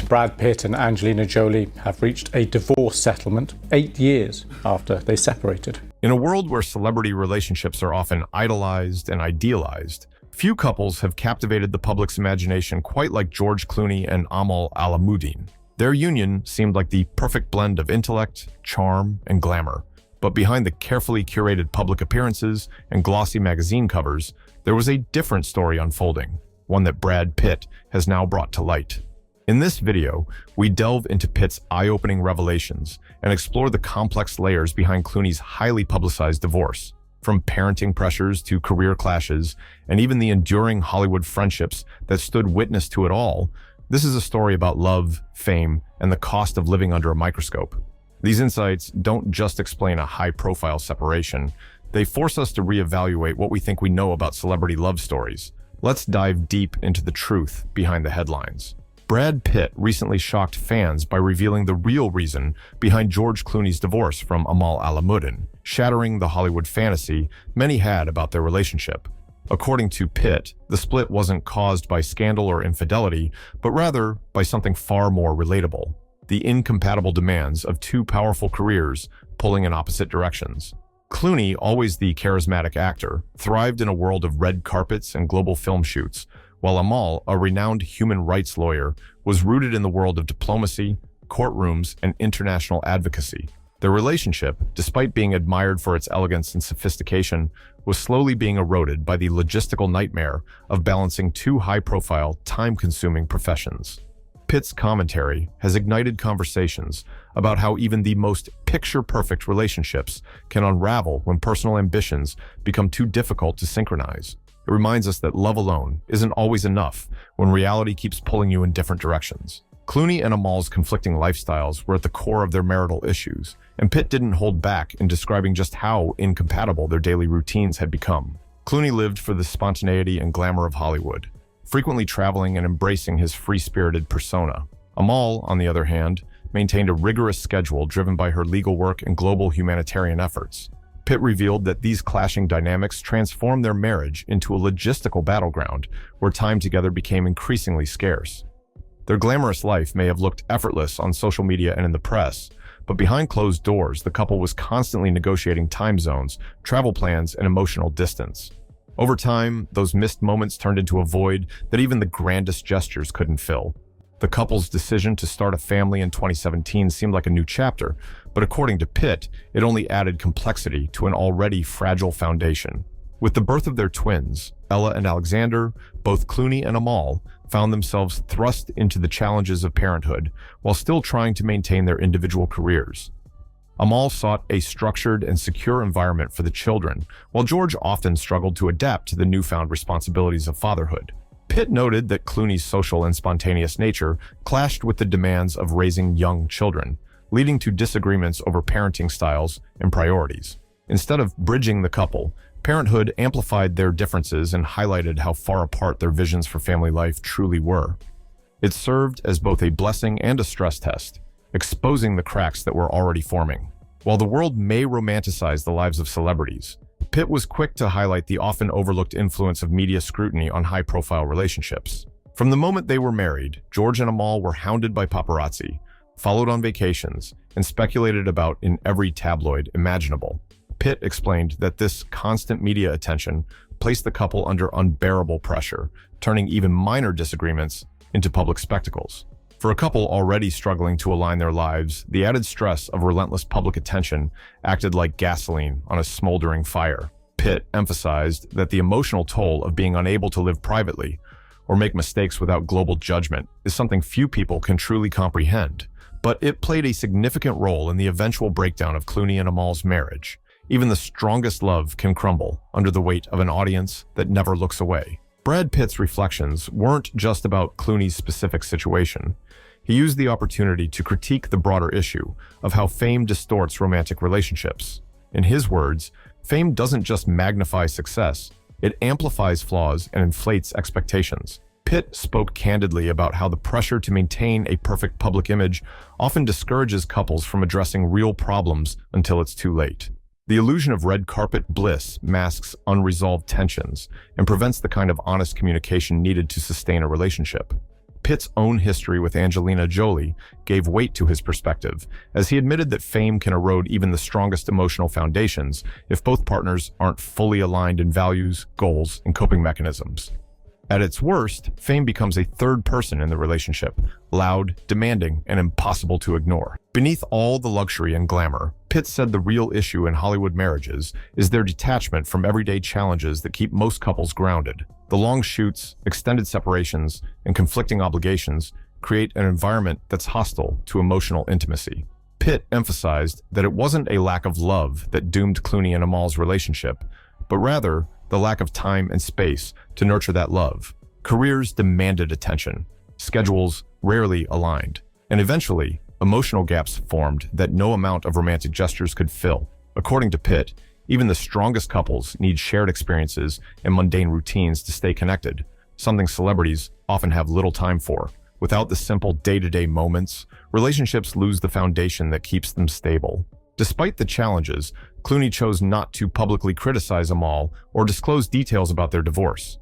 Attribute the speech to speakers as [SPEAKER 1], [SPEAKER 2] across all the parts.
[SPEAKER 1] Brad Pitt and Angelina Jolie have reached a divorce settlement 8 years after they separated.
[SPEAKER 2] In a world where celebrity relationships are often idolized and idealized, few couples have captivated the public's imagination quite like George Clooney and Amal Alamuddin. Their union seemed like the perfect blend of intellect, charm, and glamour. But behind the carefully curated public appearances and glossy magazine covers, there was a different story unfolding, one that Brad Pitt has now brought to light. In this video, we delve into Pitt's eye-opening revelations and explore the complex layers behind Clooney's highly publicized divorce. From parenting pressures to career clashes, and even the enduring Hollywood friendships that stood witness to it all, this is a story about love, fame, and the cost of living under a microscope. These insights don't just explain a high-profile separation, they force us to reevaluate what we think we know about celebrity love stories. Let's dive deep into the truth behind the headlines. Brad Pitt recently shocked fans by revealing the real reason behind George Clooney's divorce from Amal Alamuddin, shattering the Hollywood fantasy many had about their relationship. According to Pitt, the split wasn't caused by scandal or infidelity, but rather by something far more relatable: the incompatible demands of two powerful careers pulling in opposite directions. Clooney, always the charismatic actor, thrived in a world of red carpets and global film shoots, while Amal, a renowned human rights lawyer, was rooted in the world of diplomacy, courtrooms, and international advocacy. Their relationship, despite being admired for its elegance and sophistication, was slowly being eroded by the logistical nightmare of balancing two high-profile, time-consuming professions. Pitt's commentary has ignited conversations about how even the most picture-perfect relationships can unravel when personal ambitions become too difficult to synchronize. It reminds us that love alone isn't always enough when reality keeps pulling you in different directions. Clooney and Amal's conflicting lifestyles were at the core of their marital issues, and Pitt didn't hold back in describing just how incompatible their daily routines had become. Clooney lived for the spontaneity and glamour of Hollywood, frequently traveling and embracing his free-spirited persona. Amal, on the other hand, maintained a rigorous schedule driven by her legal work and global humanitarian efforts. Pitt revealed that these clashing dynamics transformed their marriage into a logistical battleground where time together became increasingly scarce. Their glamorous life may have looked effortless on social media and in the press, but behind closed doors, the couple was constantly negotiating time zones, travel plans, and emotional distance. Over time, those missed moments turned into a void that even the grandest gestures couldn't fill. The couple's decision to start a family in 2017 seemed like a new chapter, but according to Pitt, it only added complexity to an already fragile foundation. With the birth of their twins, Ella and Alexander, both Clooney and Amal found themselves thrust into the challenges of parenthood while still trying to maintain their individual careers. Amal sought a structured and secure environment for the children, while George often struggled to adapt to the newfound responsibilities of fatherhood. Pitt noted that Clooney's social and spontaneous nature clashed with the demands of raising young children, leading to disagreements over parenting styles and priorities. Instead of bridging the couple, parenthood amplified their differences and highlighted how far apart their visions for family life truly were. It served as both a blessing and a stress test, exposing the cracks that were already forming. While the world may romanticize the lives of celebrities, Pitt was quick to highlight the often overlooked influence of media scrutiny on high-profile relationships. From the moment they were married, George and Amal were hounded by paparazzi, followed on vacations, and speculated about in every tabloid imaginable. Pitt explained that this constant media attention placed the couple under unbearable pressure, turning even minor disagreements into public spectacles. For a couple already struggling to align their lives, the added stress of relentless public attention acted like gasoline on a smoldering fire. Pitt emphasized that the emotional toll of being unable to live privately or make mistakes without global judgment is something few people can truly comprehend, but it played a significant role in the eventual breakdown of Clooney and Amal's marriage. Even the strongest love can crumble under the weight of an audience that never looks away. Brad Pitt's reflections weren't just about Clooney's specific situation. He used the opportunity to critique the broader issue of how fame distorts romantic relationships. In his words, fame doesn't just magnify success, it amplifies flaws and inflates expectations. Pitt spoke candidly about how the pressure to maintain a perfect public image often discourages couples from addressing real problems until it's too late. The illusion of red carpet bliss masks unresolved tensions and prevents the kind of honest communication needed to sustain a relationship. Pitt's own history with Angelina Jolie gave weight to his perspective, as he admitted that fame can erode even the strongest emotional foundations if both partners aren't fully aligned in values, goals, and coping mechanisms. At its worst, fame becomes a third person in the relationship, loud, demanding, and impossible to ignore. Beneath all the luxury and glamour, Pitt said the real issue in Hollywood marriages is their detachment from everyday challenges that keep most couples grounded. The long shoots, extended separations, and conflicting obligations create an environment that's hostile to emotional intimacy. Pitt emphasized that it wasn't a lack of love that doomed Clooney and Amal's relationship, but rather the lack of time and space to nurture that love. Careers demanded attention, schedules rarely aligned, and eventually, emotional gaps formed that no amount of romantic gestures could fill. According to Pitt, even the strongest couples need shared experiences and mundane routines to stay connected, something celebrities often have little time for. Without the simple day-to-day moments, relationships lose the foundation that keeps them stable. Despite the challenges, Clooney chose not to publicly criticize Amal or disclose details about their divorce.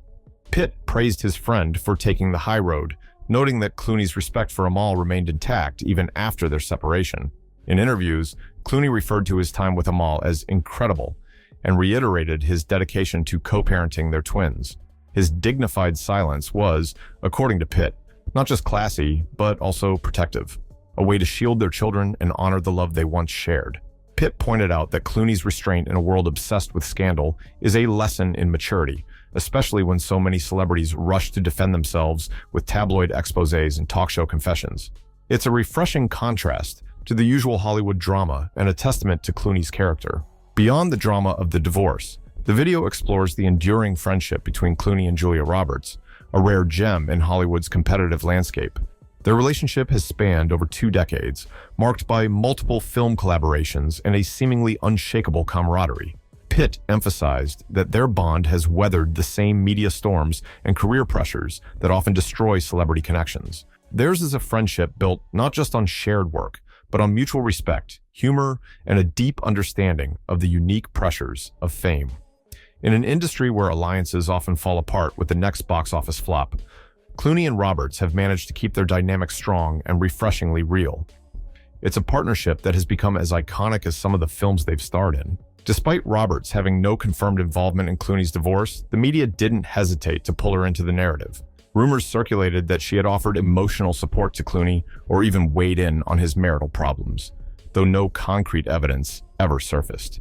[SPEAKER 2] Pitt praised his friend for taking the high road, noting that Clooney's respect for Amal remained intact even after their separation. In interviews, Clooney referred to his time with Amal as incredible and reiterated his dedication to co-parenting their twins. His dignified silence was, according to Pitt, not just classy, but also protective, a way to shield their children and honor the love they once shared. Pitt pointed out that Clooney's restraint in a world obsessed with scandal is a lesson in maturity, especially when so many celebrities rush to defend themselves with tabloid exposés and talk show confessions. It's a refreshing contrast to the usual Hollywood drama and a testament to Clooney's character. Beyond the drama of the divorce, the video explores the enduring friendship between Clooney and Julia Roberts, a rare gem in Hollywood's competitive landscape. Their relationship has spanned over 2 decades, marked by multiple film collaborations and a seemingly unshakable camaraderie. Pitt emphasized that their bond has weathered the same media storms and career pressures that often destroy celebrity connections. Theirs is a friendship built not just on shared work, but on mutual respect, humor, and a deep understanding of the unique pressures of fame. In an industry where alliances often fall apart with the next box office flop, Clooney and Roberts have managed to keep their dynamic strong and refreshingly real. It's a partnership that has become as iconic as some of the films they've starred in. Despite Roberts having no confirmed involvement in Clooney's divorce, the media didn't hesitate to pull her into the narrative. Rumors circulated that she had offered emotional support to Clooney or even weighed in on his marital problems, though no concrete evidence ever surfaced.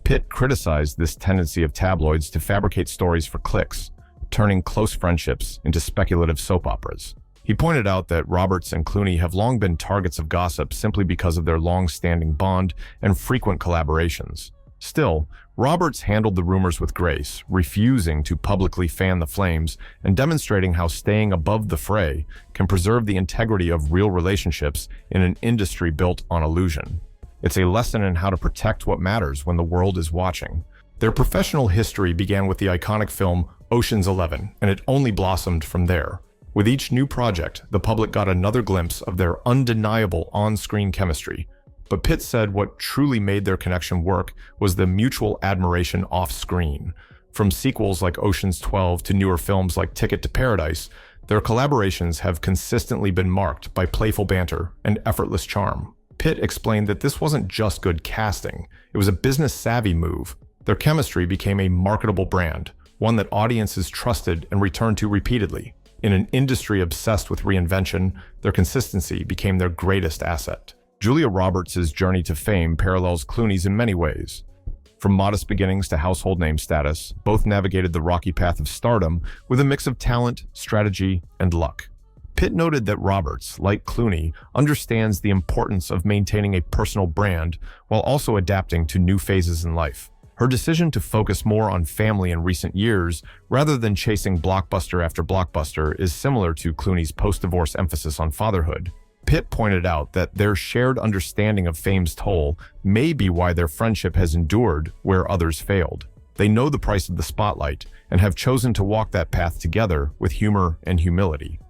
[SPEAKER 2] Pitt criticized this tendency of tabloids to fabricate stories for clicks, turning close friendships into speculative soap operas. He pointed out that Roberts and Clooney have long been targets of gossip simply because of their long-standing bond and frequent collaborations. Still, Roberts handled the rumors with grace, refusing to publicly fan the flames and demonstrating how staying above the fray can preserve the integrity of real relationships in an industry built on illusion. It's a lesson in how to protect what matters when the world is watching. Their professional history began with the iconic film Ocean's 11, and it only blossomed from there. With each new project, the public got another glimpse of their undeniable on-screen chemistry. But Pitt said what truly made their connection work was the mutual admiration off-screen. From sequels like Ocean's 12 to newer films like Ticket to Paradise, their collaborations have consistently been marked by playful banter and effortless charm. Pitt explained that this wasn't just good casting, it was a business-savvy move. Their chemistry became a marketable brand, one that audiences trusted and returned to repeatedly. In an industry obsessed with reinvention, their consistency became their greatest asset. Julia Roberts' journey to fame parallels Clooney's in many ways. From modest beginnings to household name status, both navigated the rocky path of stardom with a mix of talent, strategy, and luck. Pitt noted that Roberts, like Clooney, understands the importance of maintaining a personal brand while also adapting to new phases in life. Her decision to focus more on family in recent years, rather than chasing blockbuster after blockbuster, is similar to Clooney's post-divorce emphasis on fatherhood. Pitt pointed out that their shared understanding of fame's toll may be why their friendship has endured where others failed. They know the price of the spotlight and have chosen to walk that path together with humor and humility.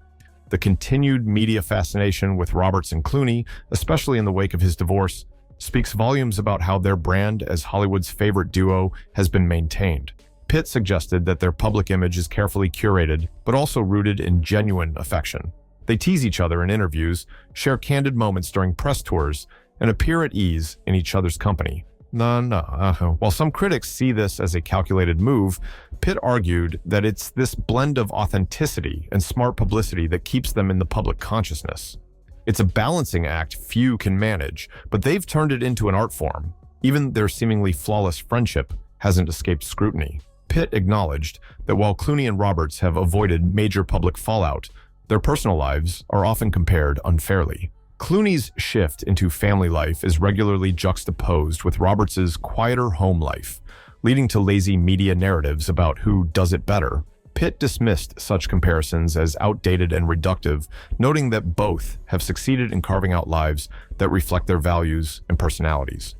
[SPEAKER 2] The continued media fascination with Roberts and Clooney, especially in the wake of his divorce, speaks volumes about how their brand as Hollywood's favorite duo has been maintained. Pitt suggested that their public image is carefully curated, but also rooted in genuine affection. They tease each other in interviews, share candid moments during press tours, and appear at ease in each other's company. While some critics see this as a calculated move, Pitt argued that it's this blend of authenticity and smart publicity that keeps them in the public consciousness. It's a balancing act few can manage, but they've turned it into an art form. Even their seemingly flawless friendship hasn't escaped scrutiny. Pitt acknowledged that while Clooney and Roberts have avoided major public fallout, their personal lives are often compared unfairly. Clooney's shift into family life is regularly juxtaposed with Roberts's quieter home life, leading to lazy media narratives about who does it better. Pitt dismissed such comparisons as outdated and reductive, noting that both have succeeded in carving out lives that reflect their values and personalities.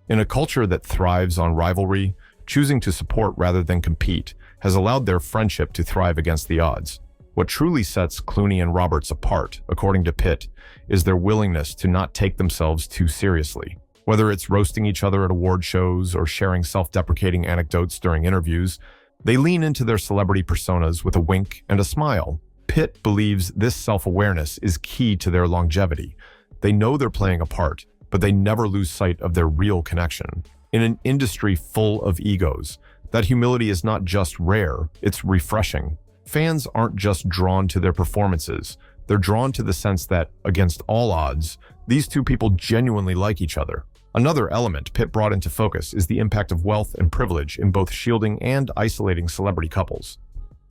[SPEAKER 2] In a culture that thrives on rivalry, choosing to support rather than compete has allowed their friendship to thrive against the odds. What truly sets Clooney and Roberts apart, according to Pitt, is their willingness to not take themselves too seriously. Whether it's roasting each other at award shows or sharing self-deprecating anecdotes during interviews, they lean into their celebrity personas with a wink and a smile. Pitt believes this self-awareness is key to their longevity. They know they're playing a part, but they never lose sight of their real connection. In an industry full of egos, that humility is not just rare, it's refreshing. Fans aren't just drawn to their performances, they're drawn to the sense that, against all odds, these two people genuinely like each other. Another element Pitt brought into focus is the impact of wealth and privilege in both shielding and isolating celebrity couples.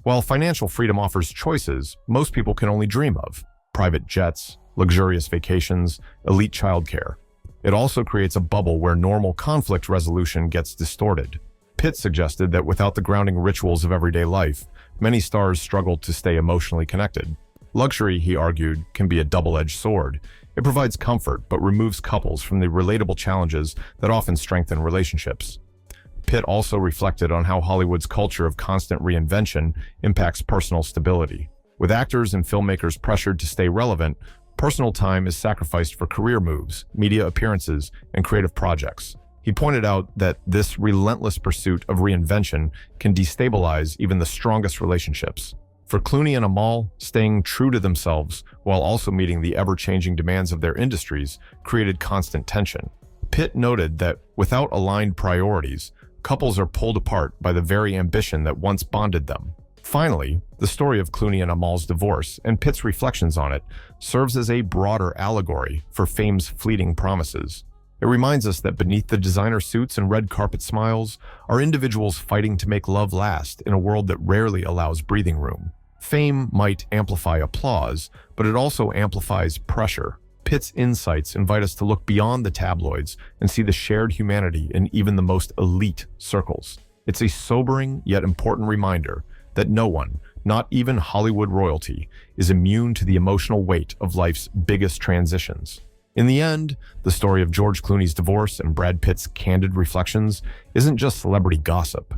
[SPEAKER 2] While financial freedom offers choices most people can only dream of, private jets, luxurious vacations, elite childcare, it also creates a bubble where normal conflict resolution gets distorted. Pitt suggested that without the grounding rituals of everyday life, many stars struggle to stay emotionally connected. Luxury, he argued, can be a double-edged sword. It provides comfort, but removes couples from the relatable challenges that often strengthen relationships. Pitt also reflected on how Hollywood's culture of constant reinvention impacts personal stability. With actors and filmmakers pressured to stay relevant, personal time is sacrificed for career moves, media appearances, and creative projects. He pointed out that this relentless pursuit of reinvention can destabilize even the strongest relationships. For Clooney and Amal, staying true to themselves while also meeting the ever-changing demands of their industries created constant tension. Pitt noted that without aligned priorities, couples are pulled apart by the very ambition that once bonded them. Finally, the story of Clooney and Amal's divorce and Pitt's reflections on it serves as a broader allegory for fame's fleeting promises. It reminds us that beneath the designer suits and red carpet smiles are individuals fighting to make love last in a world that rarely allows breathing room. Fame might amplify applause, but it also amplifies pressure. Pitt's insights invite us to look beyond the tabloids and see the shared humanity in even the most elite circles. It's a sobering yet important reminder that no one, not even Hollywood royalty, is immune to the emotional weight of life's biggest transitions. In the end, the story of George Clooney's divorce and Brad Pitt's candid reflections isn't just celebrity gossip.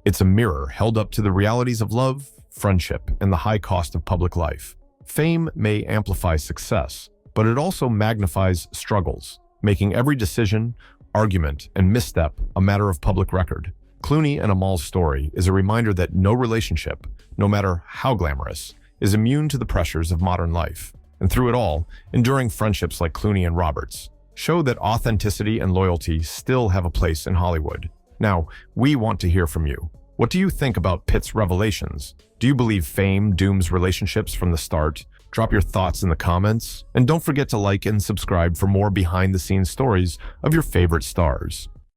[SPEAKER 2] It's a mirror held up to the realities of love, friendship, and the high cost of public life. Fame may amplify success, but it also magnifies struggles, making every decision, argument, and misstep a matter of public record. Clooney and Amal's story is a reminder that no relationship, no matter how glamorous, is immune to the pressures of modern life. And through it all, enduring friendships like Clooney and Roberts show that authenticity and loyalty still have a place in Hollywood. Now, we want to hear from you. What do you think about Pitt's revelations? Do you believe fame dooms relationships from the start? Drop your thoughts in the comments, and don't forget to like and subscribe for more behind-the-scenes stories of your favorite stars.